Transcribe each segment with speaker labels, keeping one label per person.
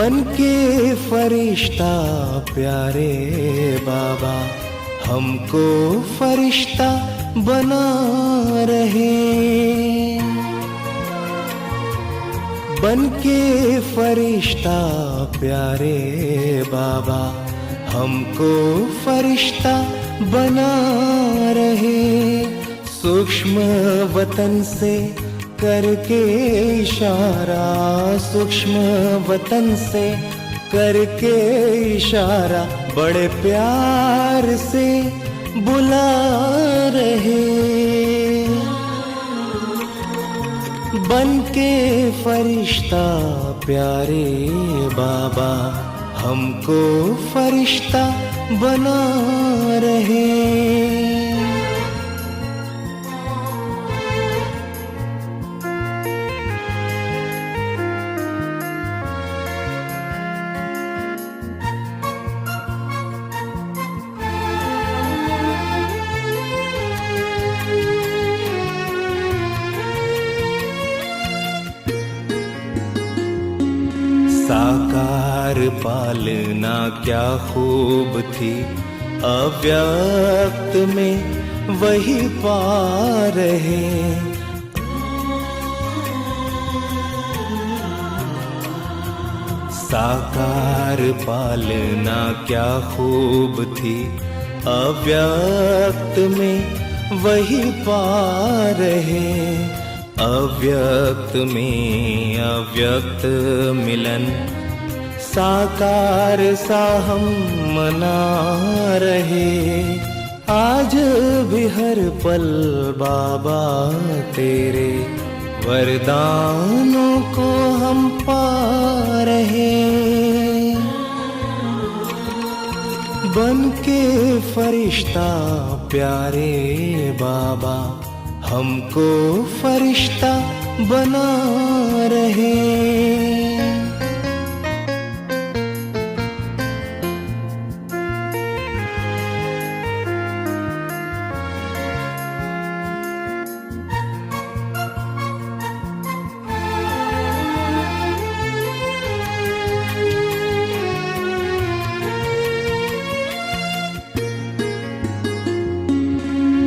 Speaker 1: बन के फरिश्ता प्यारे बाबा हमको फरिश्ता बना रहे। बन के फरिश्ता प्यारे बाबा हमको फरिश्ता बना रहे। सूक्ष्म वतन से करके इशारा, सूक्ष्म वतन से करके इशारा बड़े प्यार से बुला रहे। बन के फरिश्ता प्यारे बाबा हमको फरिश्ता बना रहे। साकार पालना क्या खूब थी, अव्यक्त में वही पा रहे। साकार पालना क्या खूब थी, अव्यक्त में वही पा रहे। अव्यक्त में अव्यक्त मिलन साकार सा हम मना रहे। आज भी हर पल बाबा तेरे वरदानों को हम पा रहे। बन के फरिश्ता प्यारे बाबा हमको फरिश्ता बना रहे।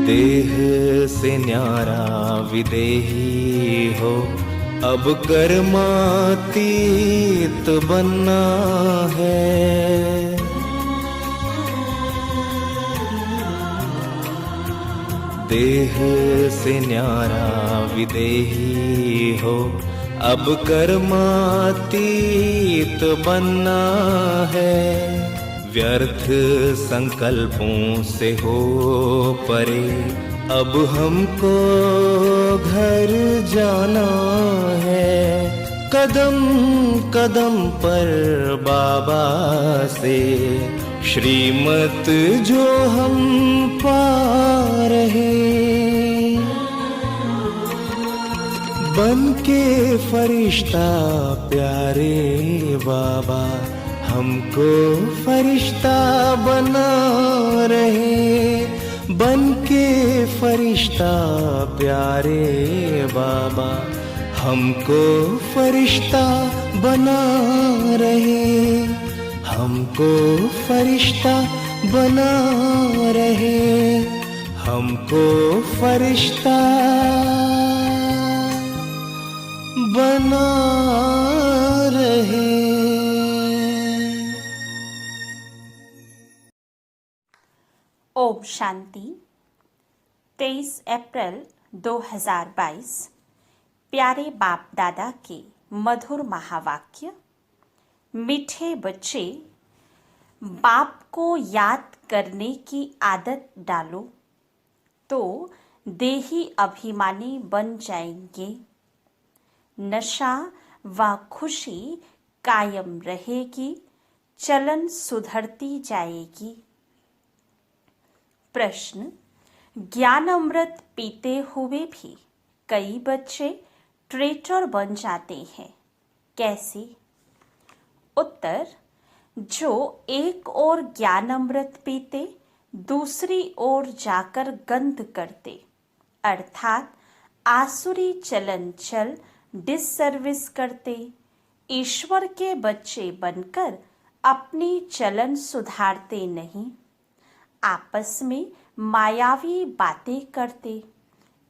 Speaker 1: देह से न्यारा विदेही हो, अब कर्मातीत बनना है। देह से न्यारा विदेही हो, अब कर्मातीत बनना है। व्यर्थ संकल्पों से हो परे, अब हमको घर जाना है। कदम कदम पर बाबा से श्रीमत जो हम पा रहे। बन के फरिश्ता प्यारे बाबा हमको फरिश्ता बना रहे। बन के फरिश्ता प्यारे बाबा हमको फरिश्ता बना रहे। हमको फरिश्ता बना रहे। हमको फरिश्ता बना रहे।
Speaker 2: ओम शांति। 23 अप्रैल 2022 प्यारे बाप दादा के मधुर महावाक्य। मीठे बच्चे, बाप को याद करने की आदत डालो तो देही अभिमानी बन जाएंगे। नशा व खुशी कायम रहेगी, चलन सुधरती जाएगी। प्रश्न, ज्ञान अमृत पीते हुए भी कई बच्चे ट्रेटर बन जाते हैं, कैसे? उत्तर, जो एक ओर ज्ञान अमृत पीते दूसरी ओर जाकर गंध करते, अर्थात आसुरी चलन चल डिससर्विस करते, ईश्वर के बच्चे बनकर अपनी चलन सुधारते नहीं, आपस में मायावी बातें करते,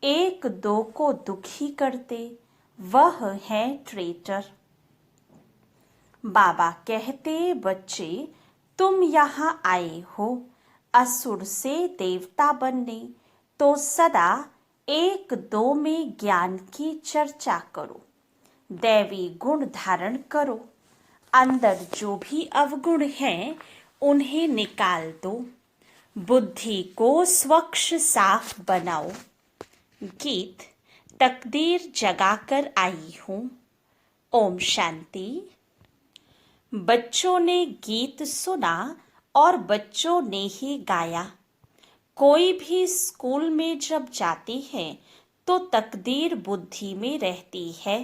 Speaker 2: एक दो को दुखी करते, वह है ट्रेटर। बाबा कहते, बच्चे तुम यहाँ आए हो असुर से देवता बनने, तो सदा एक दो में ज्ञान की चर्चा करो, दैवी गुण धारण करो, अंदर जो भी अवगुण हैं उन्हें निकाल दो, बुद्धि को स्वच्छ साफ बनाओ। गीत तकदीर जगाकर आई हूँ। ओम शांति। बच्चों ने गीत सुना और बच्चों ने ही गाया। कोई भी स्कूल में जब जाती है तो तकदीर बुद्धि में रहती है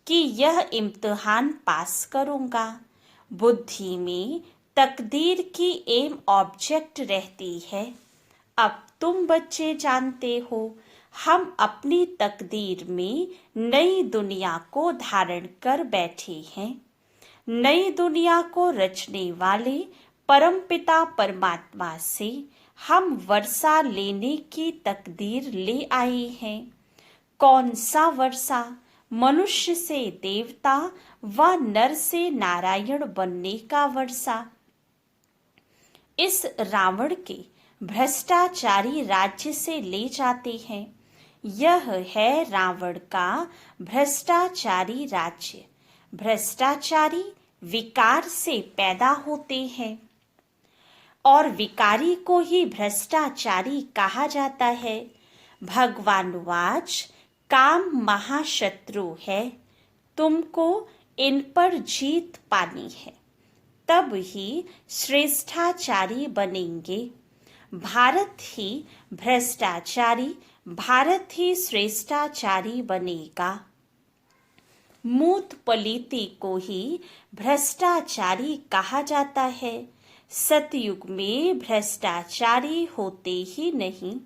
Speaker 2: कि यह इम्तिहान पास करूँगा। बुद्धि में तकदीर की एम ऑब्जेक्ट रहती है। अब तुम बच्चे जानते हो, हम अपनी तकदीर में नई दुनिया को धारण कर बैठे हैं। नई दुनिया को रचने वाले परमपिता परमात्मा से हम वर्षा लेने की तकदीर ले आए हैं। कौन सा वर्षा? मनुष्य से देवता व नर से नारायण बनने का वर्षा। इस रावण के भ्रष्टाचारी राज्य से ले जाते हैं। यह है रावण का भ्रष्टाचारी राज्य। भ्रष्टाचारी विकार से पैदा होते हैं और विकारी को ही भ्रष्टाचारी कहा जाता है। भगवान वाच, काम महाशत्रु है, तुमको इन पर जीत पानी है, तब ही श्रेष्ठाचारी बनेंगे। भारत ही भ्रष्टाचारी, भारत ही श्रेष्ठाचारी बनेगा। मूत पलीती को ही भ्रष्टाचारी कहा जाता है। सतयुग में भ्रष्टाचारी होते ही नहीं,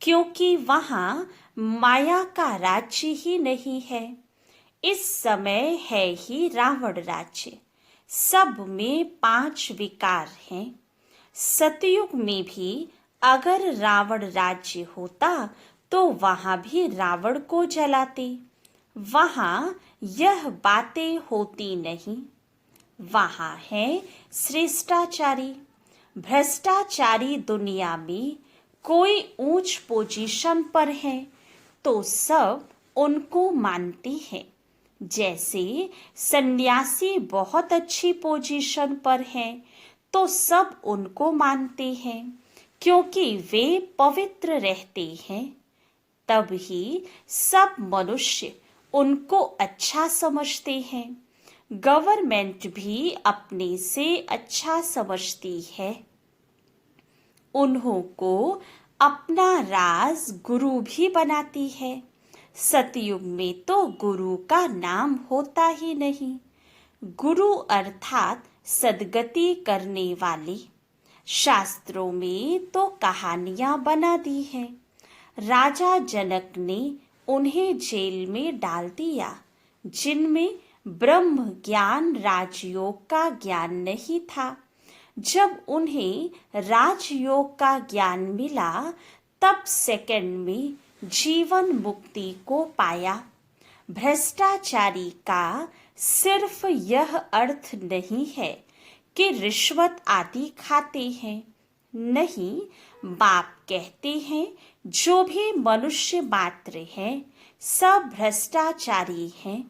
Speaker 2: क्योंकि वहाँ माया का राज्य ही नहीं है। इस समय है ही रावण राज्य। सब में 5 विकार हैं। सतयुग में भी अगर रावण राज्य होता तो वहाँ भी रावण को जलाते। वहाँ यह बातें होती नहीं। वहाँ है श्रेष्ठाचारी। भ्रष्टाचारी दुनिया में कोई ऊंच पोजीशन पर है तो सब उनको मानते हैं। जैसे सन्यासी बहुत अच्छी पोजीशन पर हैं तो सब उनको मानते हैं, क्योंकि वे पवित्र रहते हैं। तब ही सब मनुष्य उनको अच्छा समझते हैं। गवर्नमेंट भी अपने से अच्छा समझती है। उन्हों को अपना राज गुरु भी बनाती है। सतयुग में तो गुरु का नाम होता ही नहीं। गुरु अर्थात सद्गति करने वाले। शास्त्रों में तो कहानियां बना दी हैं। राजा जनक ने उन्हें जेल में डाल दिया, जिनमें ब्रह्म ज्ञान राजयोग का ज्ञान नहीं था। जब उन्हें राजयोग का ज्ञान मिला तब सेकंड में जीवन मुक्ति को पाया। भ्रष्टाचारी का सिर्फ यह अर्थ नहीं है कि रिश्वत आदि खाते हैं। नहीं, बाप कहते हैं जो भी मनुष्य मात्र हैं सब भ्रष्टाचारी हैं,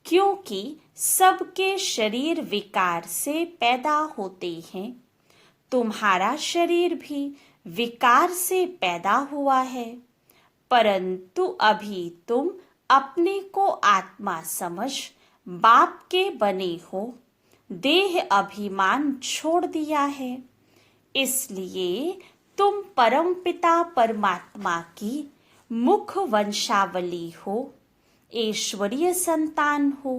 Speaker 2: क्योंकि सबके शरीर विकार से पैदा होते हैं। तुम्हारा शरीर भी विकार से पैदा हुआ है, परंतु अभी तुम अपने को आत्मा समझ बाप के बने हो। देह अभिमान छोड़ दिया है, इसलिए तुम परमपिता परमात्मा की मुख वंशावली हो, ईश्वरीय संतान हो।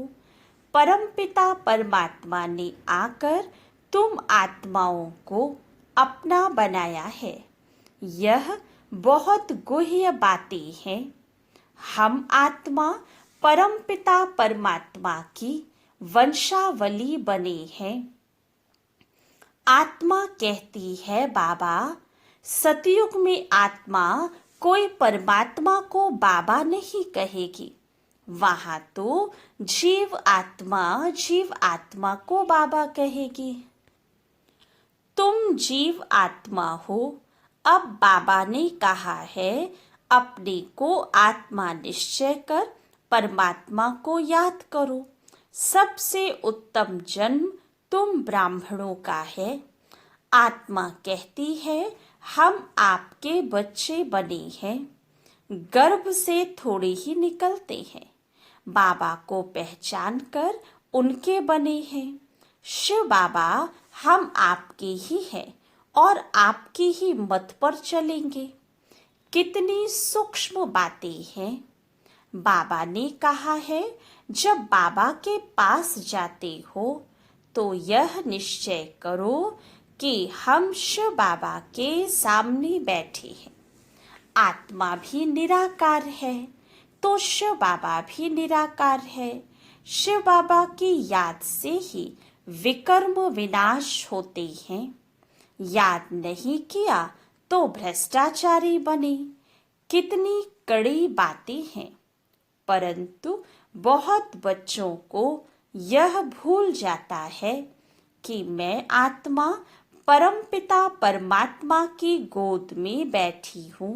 Speaker 2: परमपिता परमात्मा ने आकर तुम आत्माओं को अपना बनाया है। यह बहुत गुह्य बातें हैं। हम आत्मा परमपिता परमात्मा की वंशावली बने हैं। आत्मा कहती है बाबा, सतयुग में आत्मा कोई परमात्मा को बाबा नहीं कहेगी। वहां तो जीव आत्मा को बाबा कहेगी। तुम जीव आत्मा हो। अब बाबा ने कहा है अपने को आत्मा निश्चय कर परमात्मा को याद करो। सबसे उत्तम जन्म तुम ब्राह्मणों का है। आत्मा कहती है हम आपके बच्चे बने हैं। गर्भ से थोड़े ही निकलते हैं। बाबा को पहचान कर उनके बने हैं। शिव बाबा हम आपके ही हैं और आपकी ही मत पर चलेंगे। कितनी सूक्ष्म बातें हैं। बाबा ने कहा है जब बाबा के पास जाते हो तो यह निश्चय करो कि हम शिव बाबा के सामने बैठे हैं। आत्मा भी निराकार है तो शिव बाबा भी निराकार है। शिव बाबा की याद से ही विकर्म विनाश होते हैं। याद नहीं किया तो भ्रष्टाचारी बने। कितनी कड़ी बातें हैं, परंतु बहुत बच्चों को यह भूल जाता है कि मैं आत्मा परमपिता परमात्मा की गोद में बैठी हूँ।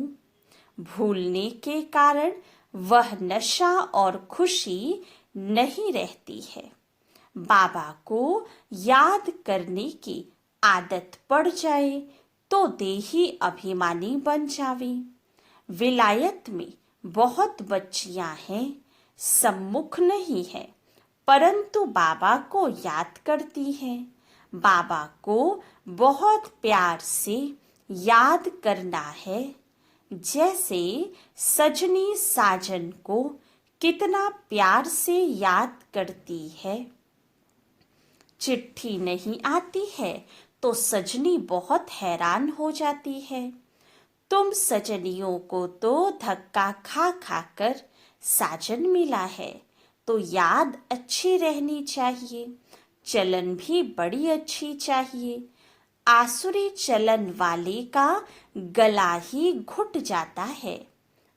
Speaker 2: भूलने के कारण वह नशा और खुशी नहीं रहती है। बाबा को याद करने की आदत पड़ जाए तो देही अभिमानी बन जावे। विलायत में बहुत बच्चियां हैं, सम्मुख नहीं है, परंतु बाबा को याद करती हैं। बाबा को बहुत प्यार से याद करना है। जैसे सजनी साजन को कितना प्यार से याद करती है। चिट्ठी नहीं आती है तो सजनी बहुत हैरान हो जाती है। तुम सजनियों को तो धक्का खा खा कर साजन मिला है तो याद अच्छी रहनी चाहिए, चलन भी बड़ी अच्छी चाहिए। आसुरी चलन वाले का गला ही घुट जाता है।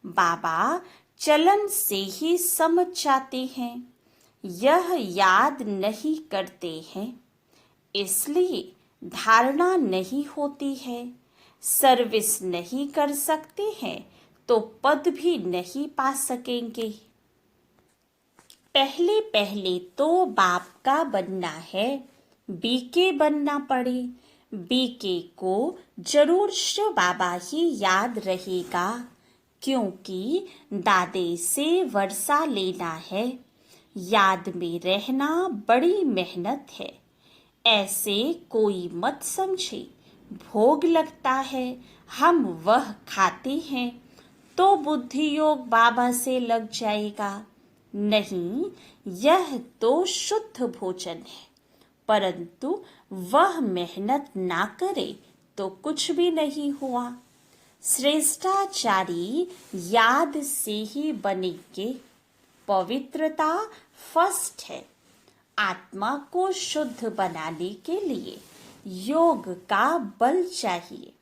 Speaker 2: बाबा चलन से ही समझ जाते हैं, यह याद नहीं करते हैं, इसलिए धारणा नहीं होती है। सर्विस नहीं कर सकते हैं तो पद भी नहीं पा सकेंगे। पहले पहले तो बाप का बनना है, बीके बनना पड़े। बीके को जरूर शिव बाबा ही याद रहेगा, क्योंकि दादे से वर्षा लेना है। याद में रहना बड़ी मेहनत है। ऐसे कोई मत समझे भोग लगता है, हम वह खाते हैं तो बुद्धि योग बाबा से लग जाएगा। नहीं, यह तो शुद्ध भोजन है, परंतु वह मेहनत ना करे तो कुछ भी नहीं हुआ। श्रेष्ठाचारी याद से ही बनेंगे। पवित्रता फर्स्ट है। आत्मा को शुद्ध बनाने के लिए योग का बल चाहिए।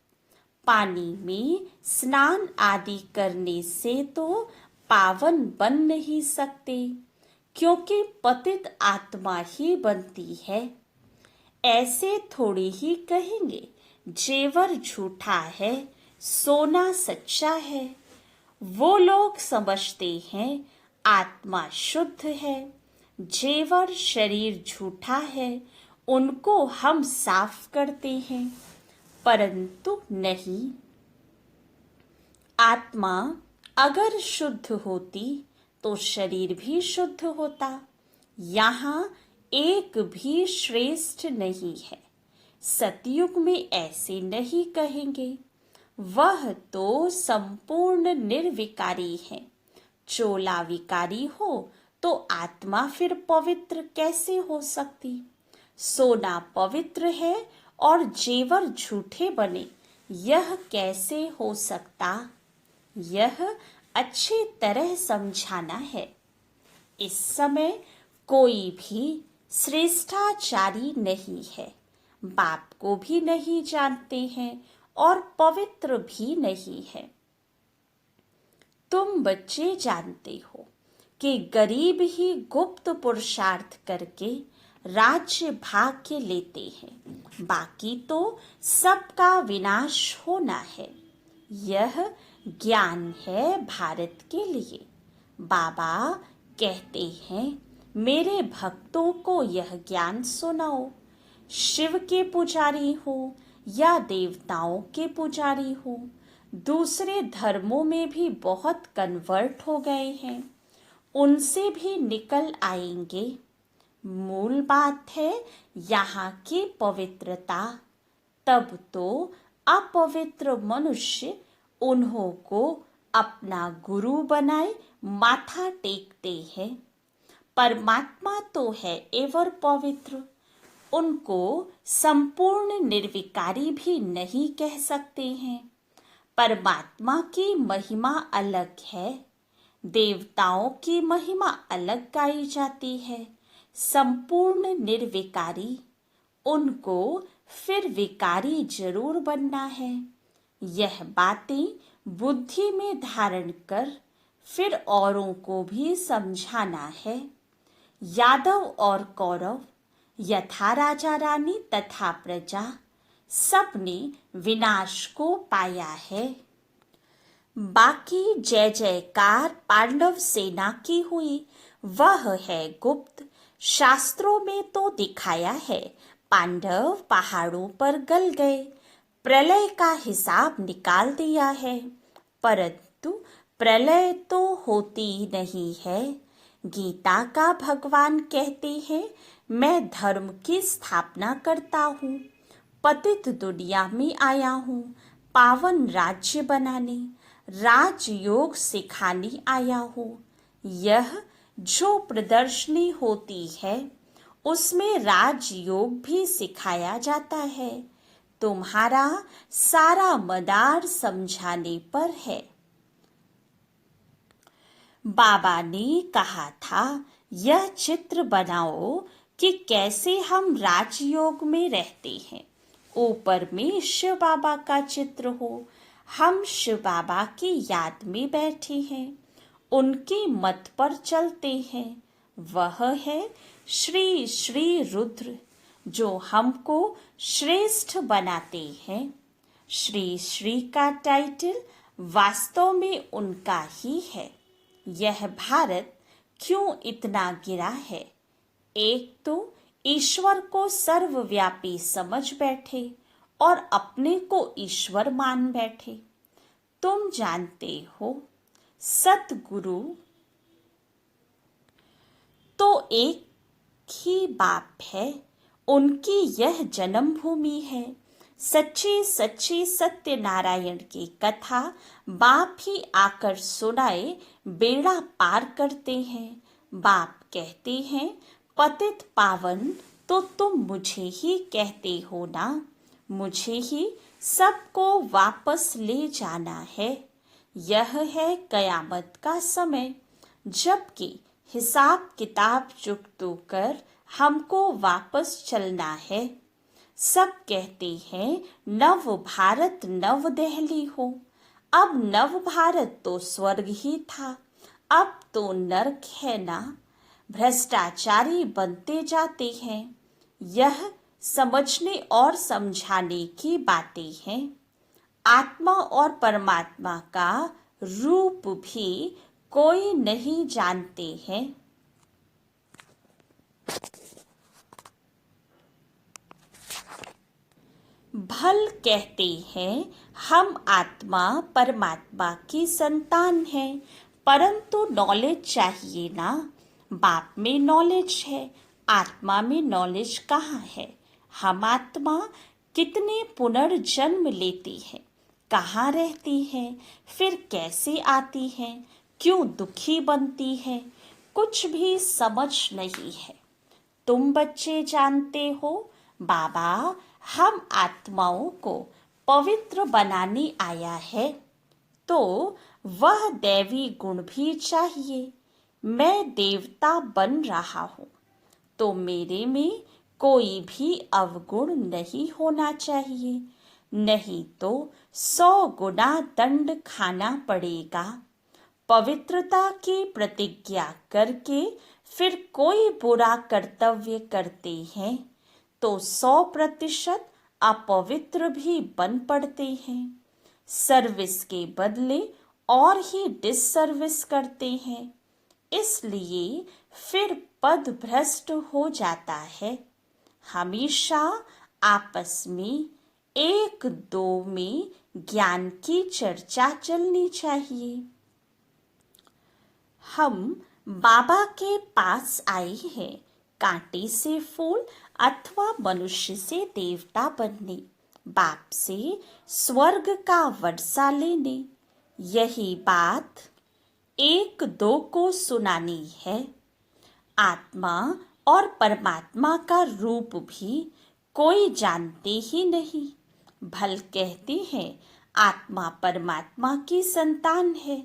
Speaker 2: पानी में स्नान आदि करने से तो पावन बन नहीं सकते, क्योंकि पतित आत्मा ही बनती है। ऐसे थोड़ी ही कहेंगे जेवर झूठा है, सोना सच्चा है। वो लोग समझते हैं आत्मा शुद्ध है, जेवर शरीर झूठा है, उनको हम साफ करते हैं, परंतु नहीं। आत्मा अगर शुद्ध होती तो शरीर भी शुद्ध होता। यहाँ एक भी श्रेष्ठ नहीं है। सतयुग में ऐसे नहीं कहेंगे, वह तो संपूर्ण निर्विकारी है। चोला विकारी हो तो आत्मा फिर पवित्र कैसे हो सकती। सोना पवित्र है और जेवर झूठे बने, यह कैसे हो सकता। यह अच्छी तरह समझाना है। इस समय कोई भी श्रेष्ठाचारी नहीं है, बाप को भी नहीं जानते हैं और पवित्र भी नहीं है। तुम बच्चे जानते हो कि गरीब ही गुप्त पुरुषार्थ करके राज्य भाग्य लेते हैं, बाकी तो सबका विनाश होना है। यह ज्ञान है भारत के लिए। बाबा कहते हैं, मेरे भक्तों को यह ज्ञान सुनाओ। शिव के पुजारी हो या देवताओं के पुजारी हो, दूसरे धर्मों में भी बहुत कन्वर्ट हो गए हैं, उनसे भी निकल आएंगे। मूल बात है यहाँ की पवित्रता। तब तो अपवित्र मनुष्य उन्हों को अपना गुरु बनाए माथा टेकते हैं। परमात्मा तो है एवर पवित्र, उनको संपूर्ण निर्विकारी भी नहीं कह सकते हैं। परमात्मा की महिमा अलग है, देवताओं की महिमा अलग गाई जाती है। संपूर्ण निर्विकारी, उनको फिर विकारी जरूर बनना है। यह बातें बुद्धि में धारण कर फिर औरों को भी समझाना है। यादव और कौरव, यथा राजा रानी तथा प्रजा, सबने विनाश को पाया है। बाकी जय जयकार पांडव सेना की हुई, वह है गुप्त। शास्त्रों में तो दिखाया है, पांडव पहाड़ों पर गल गए, प्रलय का हिसाब निकाल दिया है। परंतु प्रलय तो होती नहीं है। गीता का भगवान कहते हैं, मैं धर्म की स्थापना करता हूँ, पतित दुनिया में आया हूँ पावन राज्य बनाने, राजयोग सिखाने आया हूँ। यह जो प्रदर्शनी होती है, उसमें राजयोग भी सिखाया जाता है। तुम्हारा सारा मदार समझाने पर है। बाबा ने कहा था, यह चित्र बनाओ कि कैसे हम राजयोग में रहते हैं। ऊपर में शिव बाबा का चित्र हो, हम शिव बाबा की याद में बैठे हैं, उनके मत पर चलते हैं। वह है श्री श्री रुद्र, जो हमको श्रेष्ठ बनाते हैं। श्री श्री का टाइटल वास्तव में उनका ही है। यह भारत क्यों इतना गिरा है? एक तो ईश्वर को सर्वव्यापी समझ बैठे और अपने को ईश्वर मान बैठे। तुम जानते हो, सतगुरु तो एक ही बाप है, उनकी यह जन्मभूमि है। सच्ची सच्ची सत्यनारायण की कथा बाप ही आकर सुनाए बेड़ा पार करते हैं। बाप कहते हैं, पतित पावन तो तुम मुझे ही कहते हो ना, मुझे ही सबको वापस ले जाना है। यह है कयामत का समय, जबकि हिसाब किताब चुकतो कर हमको वापस चलना है। सब कहते हैं नव भारत नव दिल्ली हो। अब नव भारत तो स्वर्ग ही था, अब तो नरक है ना। भ्रष्टाचारी बनते जाते हैं। यह समझने और समझाने की बातें हैं। आत्मा और परमात्मा का रूप भी कोई नहीं जानते हैं। भल कहते हैं हम आत्मा परमात्मा की संतान हैं, परंतु नॉलेज चाहिए ना। बाप में नॉलेज है, आत्मा में नॉलेज कहाँ है? हम आत्मा कितने पुनर्जन्म लेती है, कहाँ रहती है, फिर कैसे आती है, क्यों दुखी बनती है, कुछ भी समझ नहीं है। तुम बच्चे जानते हो, बाबा हम आत्माओं को पवित्र बनाने आया है, तो वह दैवी गुण भी चाहिए। मैं देवता बन रहा हूँ, तो मेरे में कोई भी अवगुण नहीं होना चाहिए, नहीं तो 100 गुना दंड खाना पड़ेगा। पवित्रता की प्रतिज्ञा करके फिर कोई बुरा कर्तव्य करते हैं तो 100% अपवित्र भी बन पड़ते हैं। सर्विस के बदले और ही डिससर्विस करते हैं, इसलिए फिर पद भ्रष्ट हो जाता है। हमेशा आपस में एक दो में ज्ञान की चर्चा चलनी चाहिए। हम बाबा के पास आए हैं कांटे से फूल अथवा मनुष्य से देवता बनने, बाप से स्वर्ग का वर्षा लेने। यही बात एक दो को सुनानी है। आत्मा और परमात्मा का रूप भी कोई जानते ही नहीं। भल कहते हैं आत्मा परमात्मा की संतान है,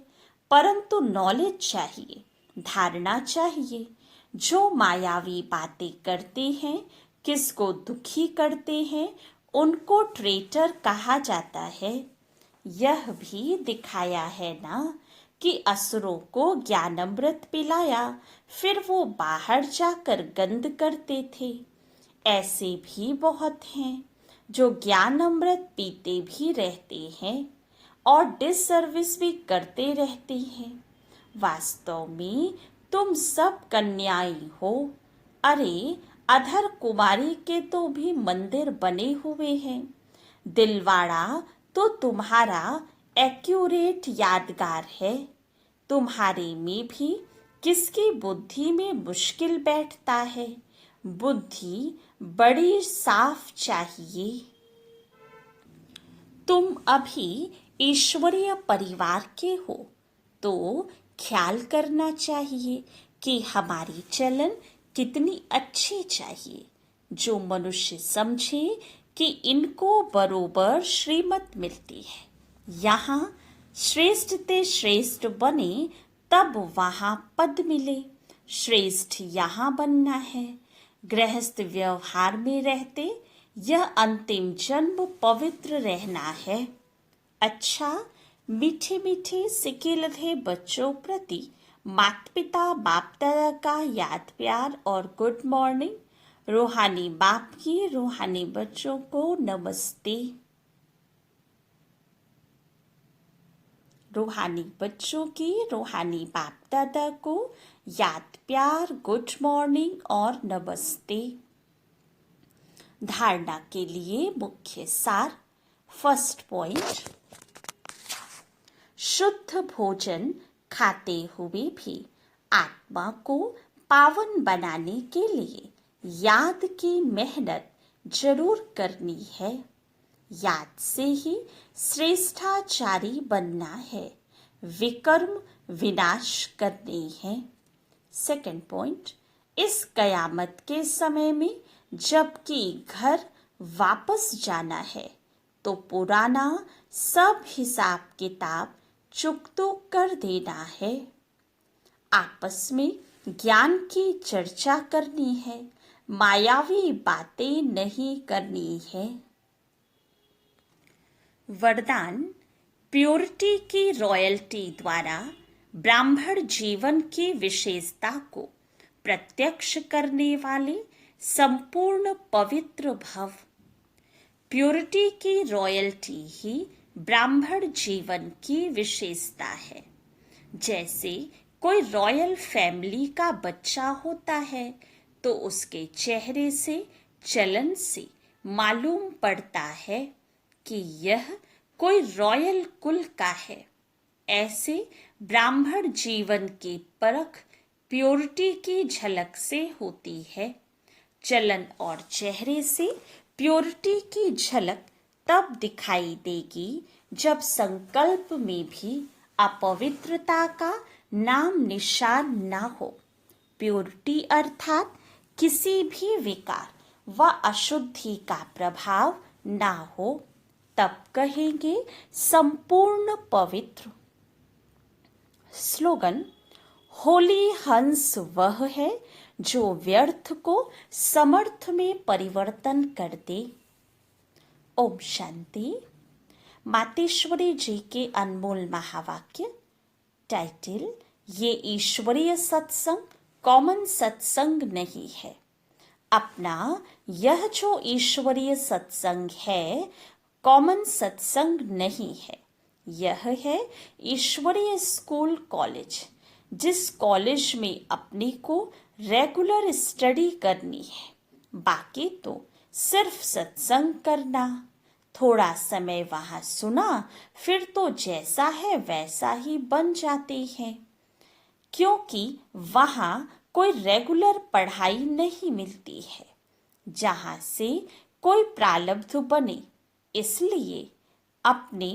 Speaker 2: परंतु नॉलेज चाहिए, धारणा चाहिए। जो मायावी बातें करते हैं, किसको दुखी करते हैं, उनको ट्रेटर कहा जाता है। यह भी दिखाया है ना कि असुरों को ज्ञानामृत पिलाया, फिर वो बाहर जाकर गंद करते थे। ऐसे भी बहुत हैं जो ज्ञान अमृत पीते भी रहते हैं और डिससर्विस भी करते रहते हैं। वास्तव में तुम सब कन्याएं हो। अरे अधर कुमारी के तो भी मंदिर बने हुए हैं। दिलवाड़ा तो तुम्हारा एक्यूरेट यादगार है। तुम्हारे में भी किसकी बुद्धि में मुश्किल बैठता है। बुद्धि बड़ी साफ चाहिए। तुम अभी ईश्वरीय परिवार के हो तो ख्याल करना चाहिए कि हमारी चलन कितनी अच्छी चाहिए। जो मनुष्य समझे कि इनको बरोबर श्रीमत मिलती है, यहाँ श्रेष्ठ ते श्रेष्ठ बने तब वहाँ पद मिले। श्रेष्ठ यहाँ बनना है। गृहस्थ व्यवहार में रहते यह अंतिम जन्म पवित्र रहना है। अच्छा, मीठे मीठे सिके लधे बच्चों प्रति माता पिता बाप दादा का याद प्यार और गुड मॉर्निंग। रूहानी बाप की रूहानी बच्चों को नमस्ते। रूहानी बच्चों की रूहानी बाप दादा को याद प्यार, गुड मॉर्निंग और नमस्ते। धारणा के लिए मुख्य सार। फर्स्ट पॉइंट, शुद्ध भोजन खाते हुए भी आत्मा को पावन बनाने के लिए याद की मेहनत जरूर करनी है। याद से ही श्रेष्ठाचारी बनना है, विकर्म विनाश करने हैं। सेकंड पॉइंट, इस कयामत के समय में जबकि घर वापस जाना है तो पुराना सब हिसाब किताब चुकतो कर देना है। आपस में ज्ञान की चर्चा करनी है, मायावी बातें नहीं करनी है। वरदान, प्योरिटी की रॉयल्टी द्वारा ब्राह्मण जीवन की विशेषता को प्रत्यक्ष करने वाले संपूर्ण पवित्र भव। प्योरिटी की रॉयल्टी ही ब्राह्मण जीवन की विशेषता है। जैसे कोई रॉयल फैमिली का बच्चा होता है तो उसके चेहरे से, चलन से मालूम पड़ता है कि यह कोई रॉयल कुल का है। ऐसे ब्राह्मण जीवन की परख प्योरिटी की झलक से होती है। चलन और चेहरे से प्योरिटी की झलक तब दिखाई देगी जब संकल्प में भी अपवित्रता का नाम निशान न हो। प्योरिटी अर्थात किसी भी विकार व अशुद्धि का प्रभाव ना हो, तब कहेंगे संपूर्ण पवित्र। स्लोगन, होली हंस वह है जो व्यर्थ को समर्थ में परिवर्तन कर दे। ओम शांति। मातेश्वरी जी के अनमोल महावाक्य। टाइटल, ये ईश्वरीय सत्संग कॉमन सत्संग नहीं है। अपना यह जो ईश्वरीय सत्संग है कॉमन सत्संग नहीं है। यह है ईश्वरीय स्कूल कॉलेज, जिस कॉलेज में अपने को रेगुलर स्टडी करनी है। बाकी तो सिर्फ सत्संग करना, थोड़ा समय वहां सुना, फिर तो जैसा है वैसा ही बन जाते हैं, क्योंकि वहां कोई रेगुलर पढ़ाई नहीं मिलती है जहां से कोई प्रारब्ध बने। इसलिए अपने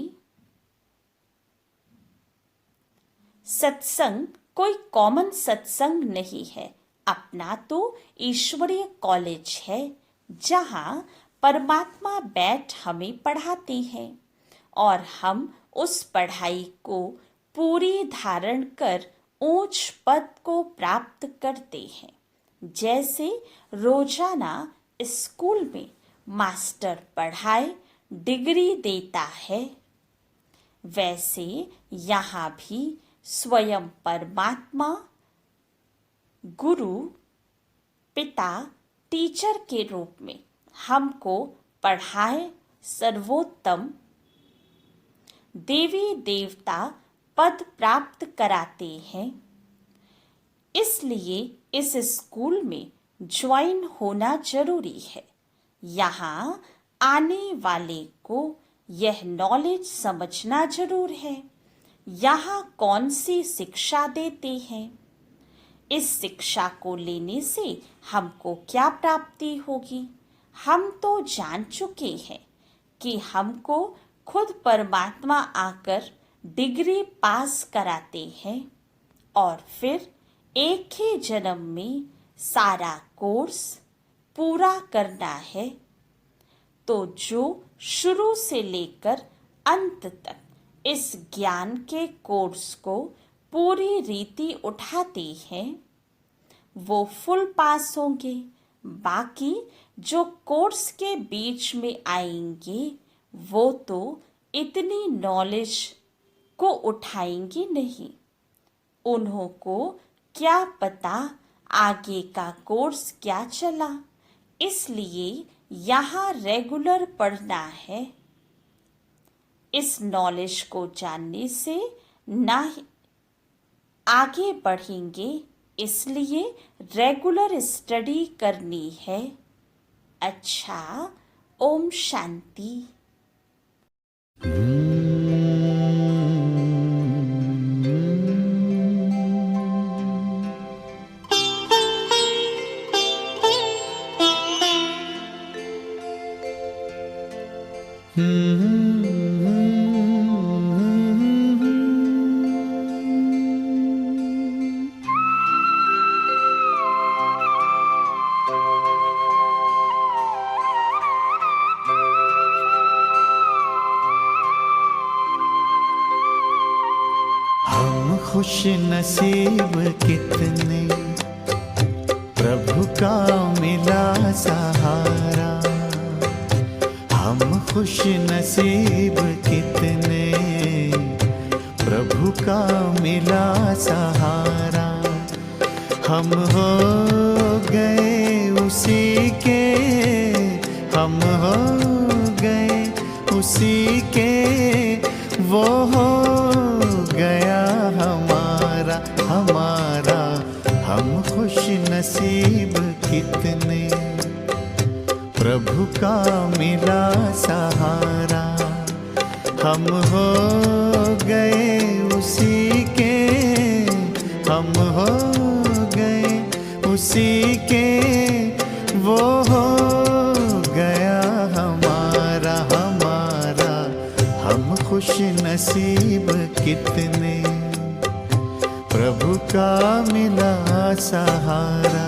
Speaker 2: सत्संग कोई कॉमन सत्संग नहीं है। अपना तो ईश्वरीय कॉलेज है जहां परमात्मा बैठ हमें पढ़ाते हैं और हम उस पढ़ाई को पूरी धारण कर ऊंच पद को प्राप्त करते हैं। जैसे रोजाना स्कूल में मास्टर पढ़ाए डिग्री देता है, वैसे यहाँ भी स्वयं परमात्मा गुरु पिता टीचर के रूप में हमको पढ़ाए सर्वोत्तम देवी देवता पद प्राप्त कराते हैं। इसलिए इस स्कूल में ज्वाइन होना जरूरी है। यहाँ आने वाले को यह नॉलेज समझना जरूर है। यहाँ कौन सी शिक्षा देते हैं, इस शिक्षा को लेने से हमको क्या प्राप्ति होगी। हम तो जान चुके हैं कि हमको खुद परमात्मा आकर डिग्री पास कराते हैं और फिर एक ही जन्म में सारा कोर्स पूरा करना है। तो जो शुरू से लेकर अंत तक इस ज्ञान के कोर्स को पूरी रीति उठाते हैं वो फुल पास होंगे। बाकी जो कोर्स के बीच में आएंगे वो तो इतनी नॉलेज को उठाएंगे नहीं। उन्हों को क्या पता आगे का कोर्स क्या चला। इसलिए यहाँ रेगुलर पढ़ना है। इस नॉलेज को जानने से ना आगे बढ़ेंगे, इसलिए रेगुलर स्टडी करनी है। अच्छा, ओम शांति।
Speaker 1: खुश नसीब कितने प्रभु का मिला सहारा। हम खुश नसीब कितने प्रभु का मिला सहारा। हम हो गए उसी के, हम हो गए उसी के, वो हो गया हमारा हमारा। हम खुश नसीब कितने प्रभु का मिला सहारा। हम हो गए उसी के, हम हो गए उसी के, वो हो गया हमारा हमारा। हम खुश नसीब कितने प्रभु का मिला सहारा।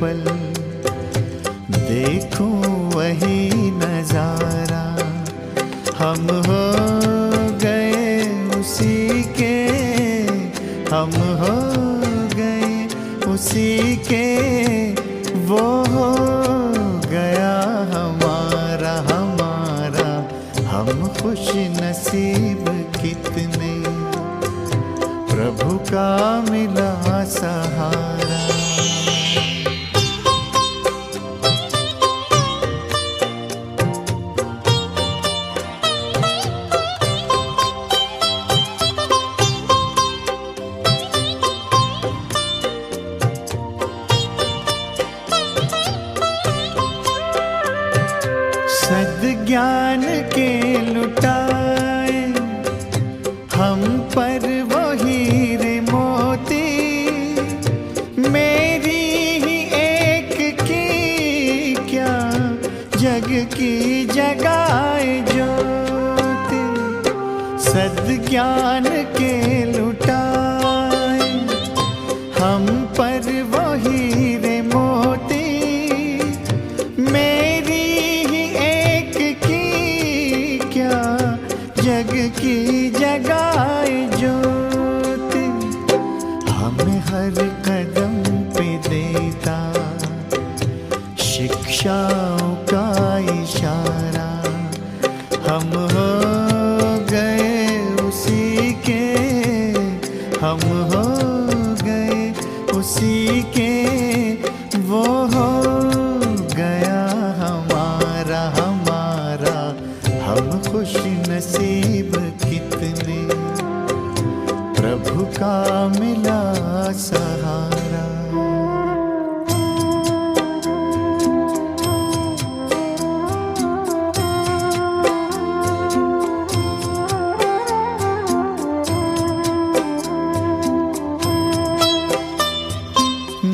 Speaker 1: पल देखूं वही नजारा। हम हो गए उसी के, हम हो गए उसी के, वो हो गया हमारा हमारा। हम खुश नसीब कितने, प्रभु का मिला सहारा। सद्ज्ञान के लुटाए हम पर वो हीरे मोती, मेरी ही एक की क्या जग की जगाए ज्योति। सद्ज्ञान के लुटाए हम पर वो हीरे मोती, मेरी जग की जगाए ज्योति। हमें हर कदम पे देता शिक्षाओं का इशारा। हम हो गए उसी के, हम हो गए उसी के, वो हो गया हमारा हमारा। हम खुश नसीब कितने, प्रभु का मिला सहारा।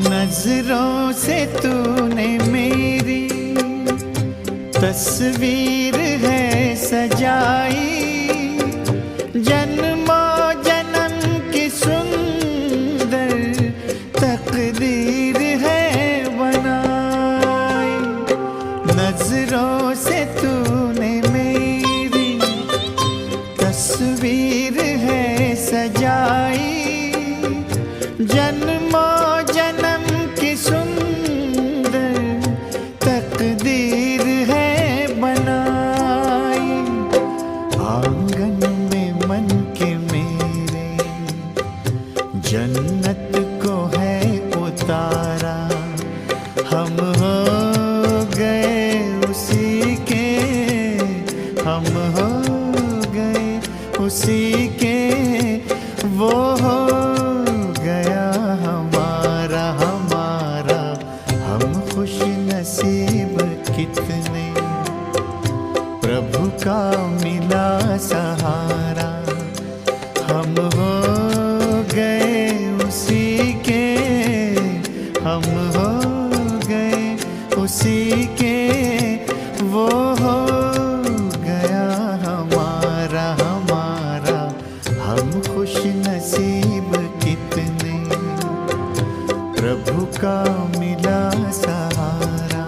Speaker 1: नजरों से तूने मेरी तस्वीर है सजाई, जन्मों जन्म की सुंदर तकदीर है बनाई। नजरों से तूने मेरी तस्वीर है सजाई, जन्मों जन्म की सुंदर तकदीर है बनाई। आंगन में मन के मेरे जन्नत को है उतारा। हम हो गए उसी के, हम हो गए उसी के, वो हो गया हमारा हमारा। हम खुश नसीब कितने, प्रभु का मिला सहारा। हम हो गए उसी के, हम हो गए उसी के, वो हो गया हमारा हमारा। हम खुश नसीब कितने, प्रभु का मिला सहारा।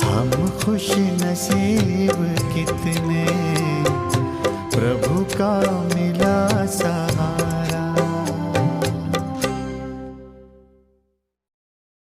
Speaker 1: हम खुश नसीब कितने, प्रभु का मिला सहारा।